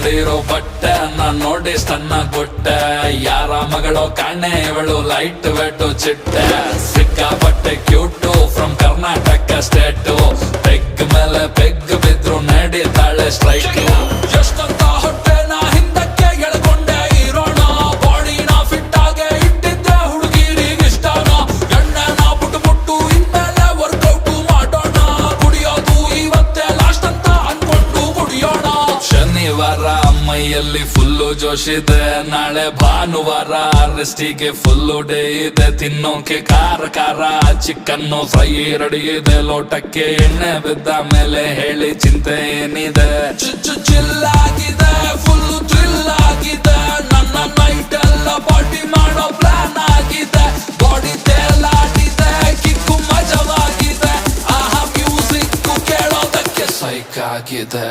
ಹೊಡೆದಿರೋ ಬಟ್ಟೆ ನಾನ್ ನೋಡಿ ಸಣ್ಣ ಕೊಟ್ಟೆ ಯಾರ ಮಗಳೋ ಕಾಣೆ ಇವಳು ಲೈಟ್ ವೆಟ್ಟು ಚಿಟ್ಟೆ ಸಿಕ್ಕಾಪಟ್ಟೆ cute from Karnataka state peg ಮೇಲೆ ಪೆಗ್ ಬಿದ್ರು ನಡೀತಾಳೆ ಸ್ಟ್ರೈಕ್ ಎಷ್ಟಂತ ಹೊಟ್ಟೆ ನಾ ಹಿಂದಕ್ಕೆ ಎಳ್ಕೊಂಡೆ ಇರೋಣ ಬಾಡಿನ ಫಿಟ್ ಆಗೆ ಇಟ್ಟಿದ್ದೆ ಹುಡುಗಿರಿಗೆ ಇಷ್ಟನ ಎಣ್ಣೆನ ಬಿಟ್ಟು ಇನ್ಮೇಲೆ ವರ್ಕೌಟ್ ಮಾಡೋಣ ಕುಡಿಯೋದು ಇವತ್ತೇ ಲಾಸ್ಟ್ ಅಂತ ಅನ್ಕೊಂಡು ಕುಡಿಯೋಣ ಶನಿವಾರ ಮೈಯಲ್ಲಿ ಫುಲ್ಲು ಜೋಶಿದೆ ನಾಳೆ ಭಾನುವಾರ ರೆಸ್ಟಿಗೆ ಫುಲ್ಲು ಡೇ ಇದೆ ತಿನ್ನೋಕೆ ಖಾರ ಖಾರ ಚಿಕನ್ನು ಫ್ರೈ ರೆಡಿ ಇದೆ ಲೋಟಕ್ಕೆ ಎಣ್ಣೆ ಬಿದ್ದ ಮೇಲೆ ಹೇಳಿ ಚಿಂತೆ ಏನಿದೆ ಚಿಲ್ಲಾಗಿದೆ ಫುಲ್ಲು ಥ್ರಿಲ್ ಆಗಿದೆ ನನ್ನ ನೈಟ್ ಎಲ್ಲ ಪಾರ್ಟಿ ಮಾಡೋ ಪ್ಲಾನ್ ಆಗಿದೆ ಬಾಡಿ ತೇಲಾಡಿದೆ ಕಿಕ್ಕು ಮಜವಾಗಿದೆ ಆಹಾ ಮ್ಯೂಸಿಕ್ ಕೇಳೋದಕ್ಕೆ ಸೈಕ್ ಆಗಿದೆ